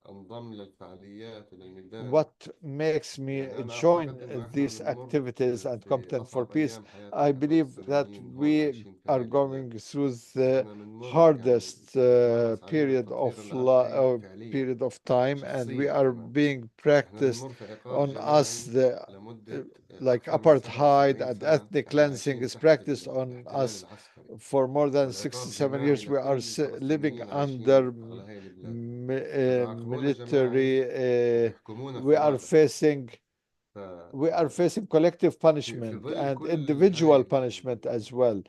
انضم للفعاليات وللميدان؟ what makes me يعني أنا join أعتقد إنه إحنا these بنمر activities and في competent for أصعب peace? أيام حياة I الإخوة believe that السوريين هون we عايشين فيها are لأن going through the إحنا بنمر hardest بيتمارس علينا period of التطهير العرقي فعليا period of time, and we شخصيا are كمان. being إحنا practiced بنمر في عقاب on us. جماعي The لمدة like أكثر من apartheid 77 and سنة ethnic إحنا cleansing عايشين is تحت practiced on الاحتلال us العسكري، for more than والعقاب 67 جماعي years. We are لكل living الفلسطينيين عايشين under على هاي البلاد. فالعقاب جماعي military. وبيحكمونا We are فرادى. facing ف we are facing collective في punishment ظل and كل individual هاي punishment as well.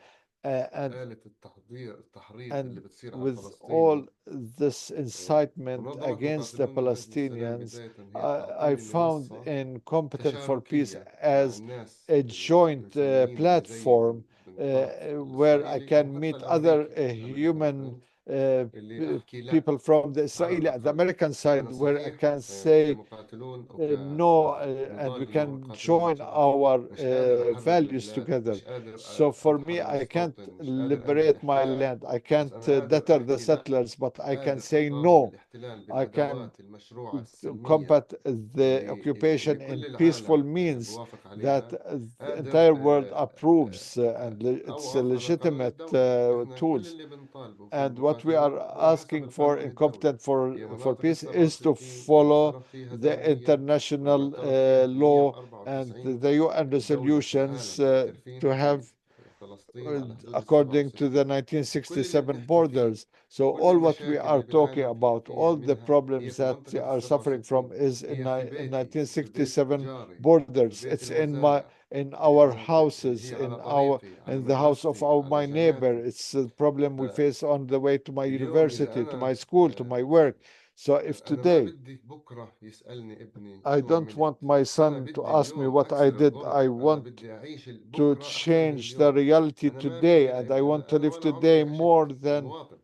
And آلة التحريض اللي بتصير على with all فلسطين this incitement منظمة against the مقاتلون من أجل السلام Palestinians, بداية هي I بتعطيني found منصة in Competent for Peace تشاركية مع as الناس a joint الإنسانيين اللي زيي platform من الطرف where I الإسرائيلي أو can حتى meet other الأمريكي human اللي أحكي لا people from the على Israeli, the الأقل. American side, أنا where I صحيح can say كمقاتلون أو no, and we كمضال can للمقاتلون join بصراحة our مش قادر أحرر values البلاد، together. مش قادر So for me, أدحر I can't المستوطن، مش قادر أنهي liberate my الاحتلال، land. I بس can't أنا قادر deter the أحكي لا، settlers, but I can قادر say أقاوم no. الاحتلال I can بالأدوات المشروعة السلمية combat the اللي occupation كل in peaceful العالم means بوافق that عليها. the قادر entire world approves, and it's a أوقف على الأقل legitimate الدولة. إحنا كل tools. اللي بنطالبه في And what we are المقاتلون هو حسب asking for القانون in الدولي. Competent هي for مناطق Peace السبعة is to وستين follow المعترف فيها the دوليا، international والمعترف فيها law and 194 the UN دولة في resolutions العالم to معترفين have بفلسطين على حدود according to the ال67. كل اللي 1967 بنحكي فيه borders. So وكل all what we المشاكل are اللي talking بنعاني about, فيها all the منها هي problems في that they منطقة are suffering from 67، is هي في in بيتي وفي بيت 1967 جاري وفي borders. بيت It's المزارع، in هي our هي houses, على طريقي، على in the house of مدرستي، على my neighbor. جامعتي. It's a problem we face on the way to my اليوم إذا university, to my أنا school, to my work. So if أنا ما today بدي بكرة يسألني ابني I شو don't عملت، want my أنا son to بدي ask me اليوم what I أكسر did, I الغربة، أنا want بدي أعيش to بكرة أحسن من change the اليوم. reality أنا ما today, بدي and I want to أنا live ولا today عمري عشت more than مواطن.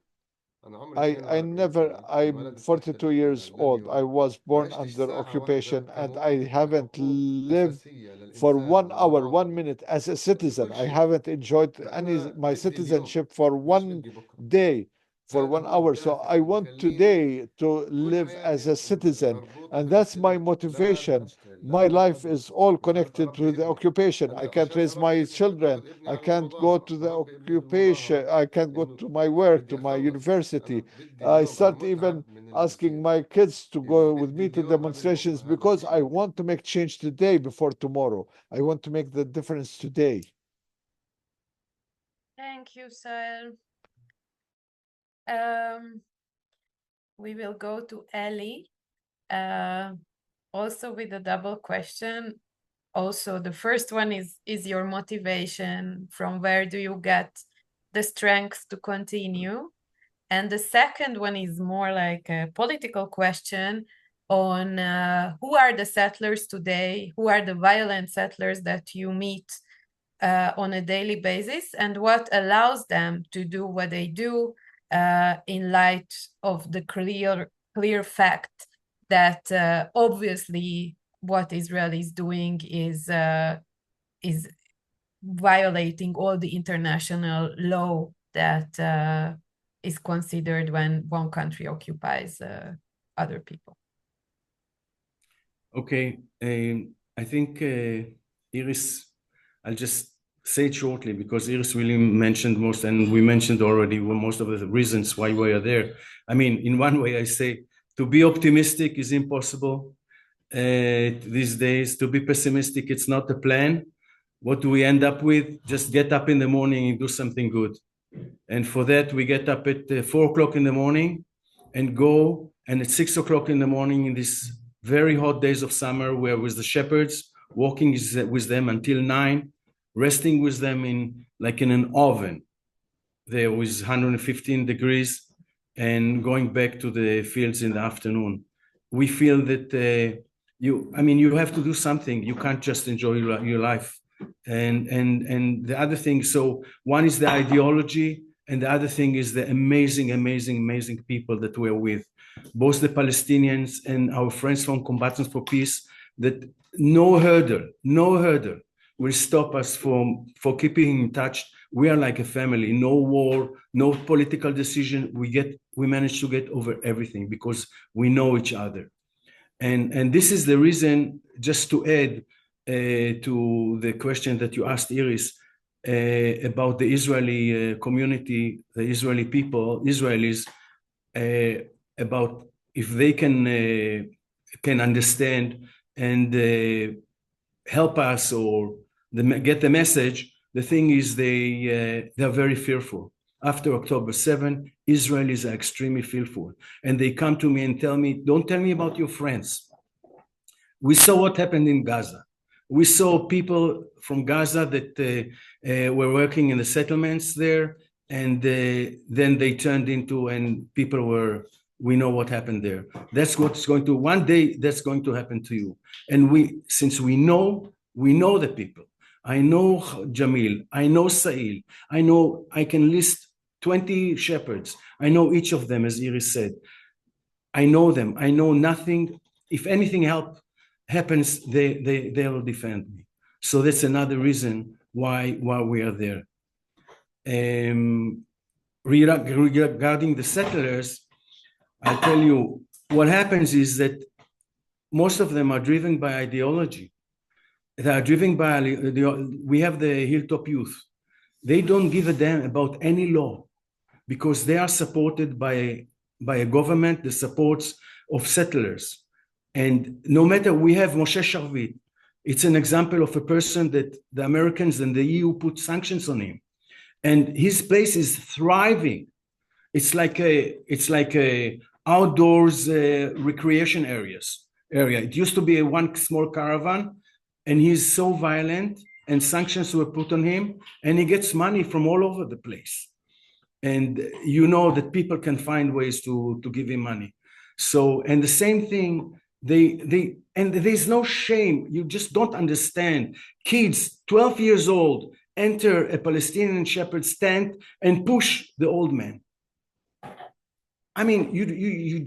أنا عمري I 42 never, سنة، I'm انولدت تحت 42 years الاحتلال old. I لليوم، was ما born عشتش under ساعة واحدة occupation, and I كمواطن haven't كحقوق lived أساسية for للإنسان 1 hour, وللمواطن 1 minute as a في citizen. كل I شيء. haven't enjoyed فأنا my بدي اليوم citizenship for مش 1 بدي بكرة. day, for هذا 1 هو hour. So الدافع I اللي want بخليني today to كل live حياتي as a citizen, مربوطة and that's my بالاحتلال. لا قادر motivation. أشتغل، لا My قادر life is أطبخ، all مش عارف connected to أربي the ابني. occupation. I هلا can't عشان raise my أربي ابني بدي children. أخذ ابني I على can't go المظاهرة، to the بربي ابني occupation. بالمظاهرة I can't go إنه to my work, to بدي my أخلص. أنا university. بدي I اليوم، أنا start even متعب من اللي asking بصير، my kids to go with بدي me to اليوم قبل demonstrations بكرة. هذا because I الإشي. want to make change today before tomorrow. I want to make the difference today. Thank you, Sahel. We will go to Ellie, also with a double question. Also, the first one is your motivation. From where do you get the strength to continue? And the second one is more like a political question on who are the settlers today? Who are the violent settlers that you meet on a daily basis? And what allows them to do what they do in light of the clear fact that obviously what Israel is doing is violating all the international law that is considered when one country occupies other people. Okay, I think Iris, I'll just say it shortly because Iris really mentioned most, and we mentioned already most of the reasons why we are there. I mean, in one way, I say to be optimistic is impossible these days. To be pessimistic, it's not a plan. What do we end up with? Just get up in the morning and do something good. And for that, we get up at 4 o'clock in the morning and go. And at 6 o'clock in the morning in these very hot days of summer, we're with the shepherds, walking with them until 9, resting with them in an oven. There was 115 degrees and going back to the fields in the afternoon. We feel that you have to do something. You can't just enjoy your life. And the other thing, so one is the ideology, and the other thing is the amazing people that we're with, both the Palestinians and our friends from Combatants for Peace, that no hurdle will stop us for keeping in touch. We are like a family, no war, no political decision. We manage to get over everything because we know each other. And this is the reason, just to add to the question that you asked, Iris, about the Israeli community, the Israeli people, Israelis, about if they can understand and help us or get the message. The thing is, they're very fearful. After October 7, Israelis are extremely fearful, and they come to me and tell me, "Don't tell me about your friends. We saw what happened in Gaza. We saw people from Gaza that were working in the settlements there, and then they turned into, and people were, we know what happened there. That's what's going to, one day that's going to happen to you." And since we know the people. I know Jamil, I know Sa'il, I can list 20 shepherds. I know each of them, as Iris said. I know them. I know nothing. If anything happens, they will defend me. So that's another reason why we are there. Regarding the settlers, I'll tell you, what happens is that most of them are driven by ideology. They are driven by, we have the Hilltop Youth. They don't give a damn about any law because they are supported by a government that supports of settlers. And no matter, we have Moshe Sharvit. It's an example of a person that the Americans and the EU put sanctions on him. And his place is thriving. It's like a outdoors recreation area. It used to be one small caravan, and he's so violent, and sanctions were put on him, and he gets money from all over the place. And you know that people can find ways to give him money. So, and the same thing, and there's no shame. You just don't understand. Kids, 12 years old, enter a Palestinian shepherd's tent and push the old man. I mean, you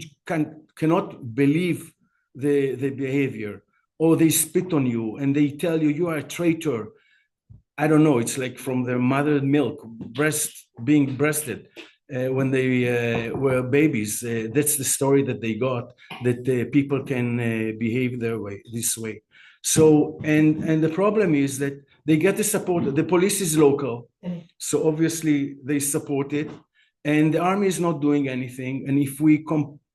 cannot believe the behavior. Or they spit on you and they tell you you are a traitor. I don't know, it's like from their mother's milk, being breasted when they were babies. That's the story that they got, that people can behave this way. So, and the problem is that they get the support. The police is local, so obviously they support it, and the army is not doing anything. And if we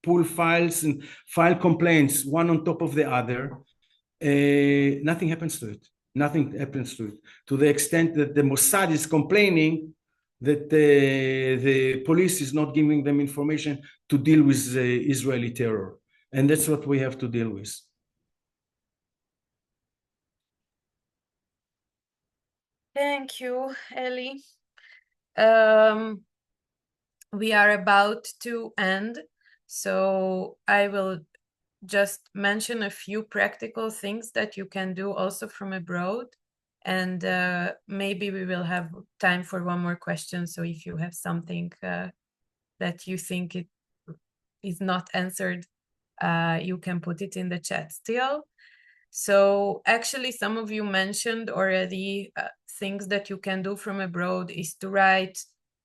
pull files and file complaints one on top of the other, nothing happens to it. Nothing happens to it. To the extent that the Mossad is complaining that the police is not giving them information to deal with Israeli terror. And that's what we have to deal with. Thank you, Eli. We are about to end, so I will just mention a few practical things that you can do also from abroad, and maybe we will have time for one more question. So if you have something that you think it is not answered, you can put it in the chat still. So actually, some of you mentioned already things that you can do from abroad is to write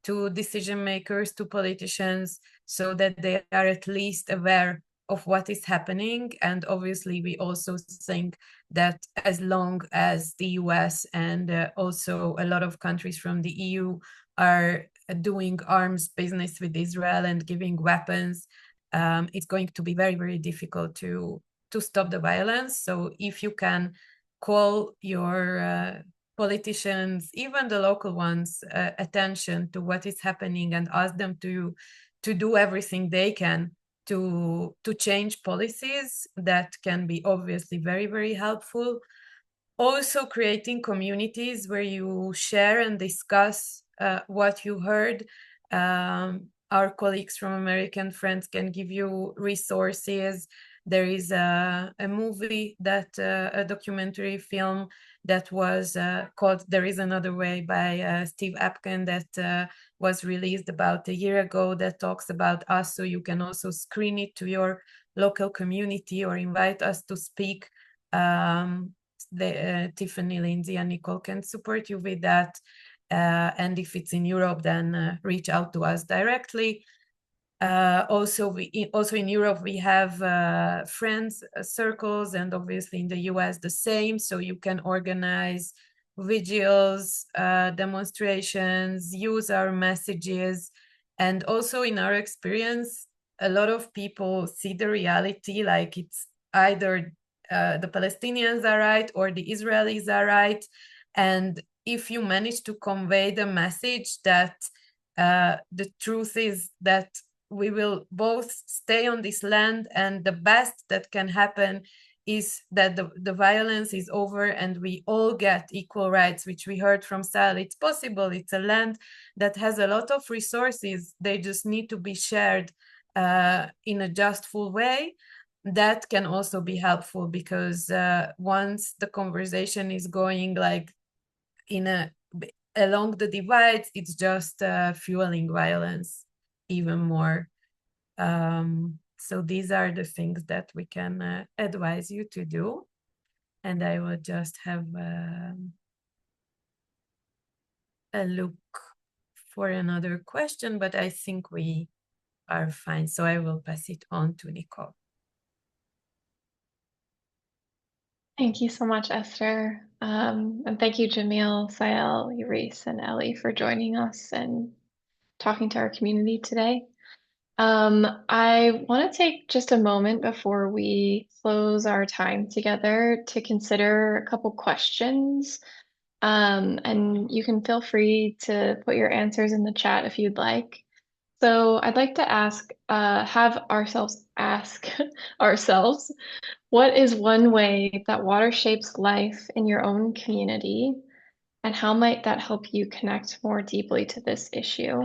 to decision makers, to politicians, so that they are at least aware of what is happening. And obviously, we also think that as long as the US and also a lot of countries from the EU are doing arms business with Israel and giving weapons, it's going to be very, very difficult to stop the violence. So if you can call your politicians, even the local ones, attention to what is happening and ask them to do everything they can to change policies, that can be obviously very, very helpful. Also creating communities where you share and discuss what you heard. Our colleagues from American Friends can give you resources. There is a movie that a documentary film that was called There Is Another Way by Steve Apkin that was released about a year ago, that talks about us. So you can also screen it to your local community or invite us to speak. Tiffany, Lindsay, and Nicole can support you with that. And if it's in Europe, then reach out to us directly. Also in Europe, we have friends circles, and obviously in the US the same. So you can organize vigils, demonstrations, use our messages. And also in our experience, a lot of people see the reality like it's either the Palestinians are right or the Israelis are right. And if you manage to convey the message that the truth is that we will both stay on this land, and the best that can happen is that the violence is over and we all get equal rights, which we heard from Sal. It's possible. It's a land that has a lot of resources. They just need to be shared in a just, full way. That can also be helpful, because once the conversation is going like along the divides, it's just fueling violence even more. So these are the things that we can advise you to do. And I will just have a look for another question, but I think we are fine. So I will pass it on to Nicole. Thank you so much, Esther. And thank you, Jamil, Sael, Yurice, and Ellie for joining us and talking to our community today. I want to take just a moment before we close our time together to consider a couple questions. And you can feel free to put your answers in the chat if you'd like. So I'd like to have ourselves ask ourselves, what is one way that water shapes life in your own community, and how might that help you connect more deeply to this issue?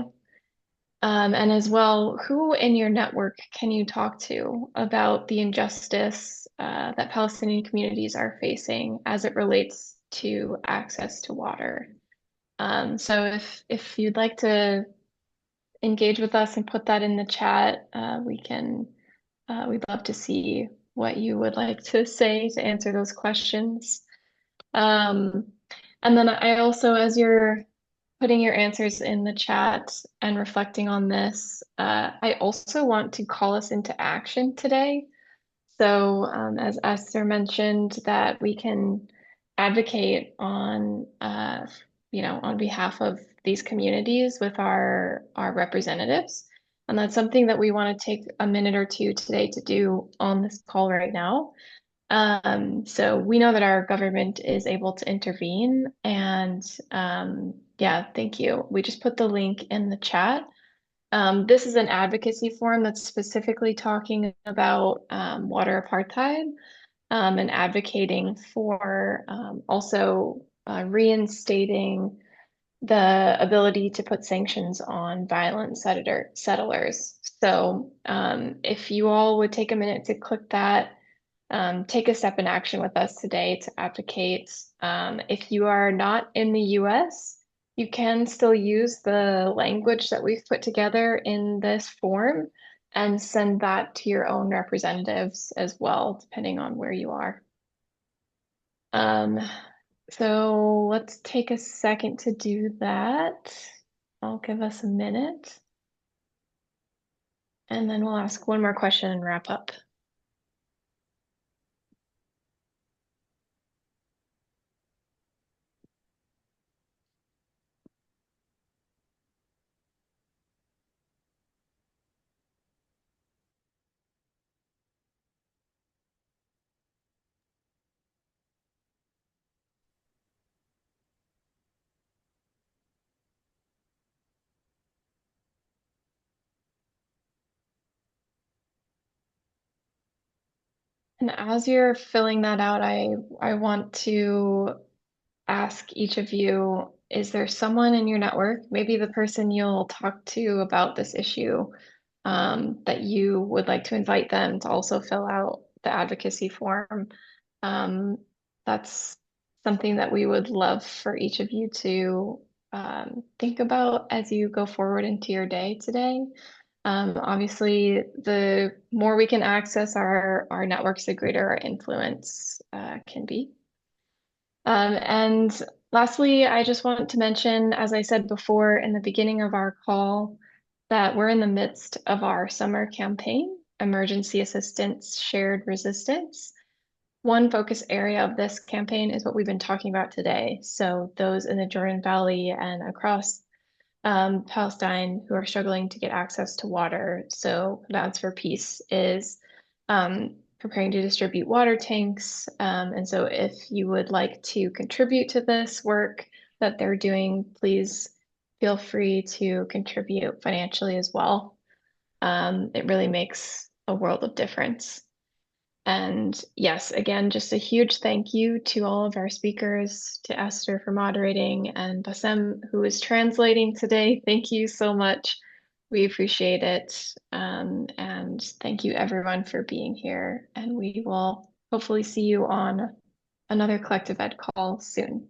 And as well, who in your network can you talk to about the injustice that Palestinian communities are facing as it relates to access to water? So if you'd like to engage with us and put that in the chat, we'd love to see what you would like to say to answer those questions. And then I also, as you're putting your answers in the chat and reflecting on this, I also want to call us into action today. So as Esther mentioned, that we can advocate on, on behalf of these communities with our representatives. And that's something that we want to take a minute or two today to do on this call right now. So we know that our government is able to intervene, and yeah, thank you. We just put the link in the chat. This is an advocacy forum that's specifically talking about water apartheid and advocating for also reinstating the ability to put sanctions on violent settlers. So if you all would take a minute to click that, take a step in action with us today to advocate. If you are not in the US, you can still use the language that we've put together in this form and send that to your own representatives as well, depending on where you are. So let's take a second to do that. I'll give us a minute. And then we'll ask one more question and wrap up. And as you're filling that out, I want to ask each of you, is there someone in your network, maybe the person you'll talk to about this issue, that you would like to invite them to also fill out the advocacy form? That's something that we would love for each of you to think about as you go forward into your day today. Obviously, the more we can access our networks, the greater our influence can be. And lastly, I just want to mention, as I said before in the beginning of our call, that we're in the midst of our summer campaign, Emergency Assistance Shared Resistance. One focus area of this campaign is what we've been talking about today. So those in the Jordan Valley and across Palestine who are struggling to get access to water. So Combatants for Peace is preparing to distribute water tanks. And so if you would like to contribute to this work that they're doing, please feel free to contribute financially as well. It really makes a world of difference. And yes, again, just a huge thank you to all of our speakers, to Esther for moderating, and Bassem, who is translating today. Thank you so much. We appreciate it. And thank you everyone for being here. And we will hopefully see you on another Collective Ed call soon.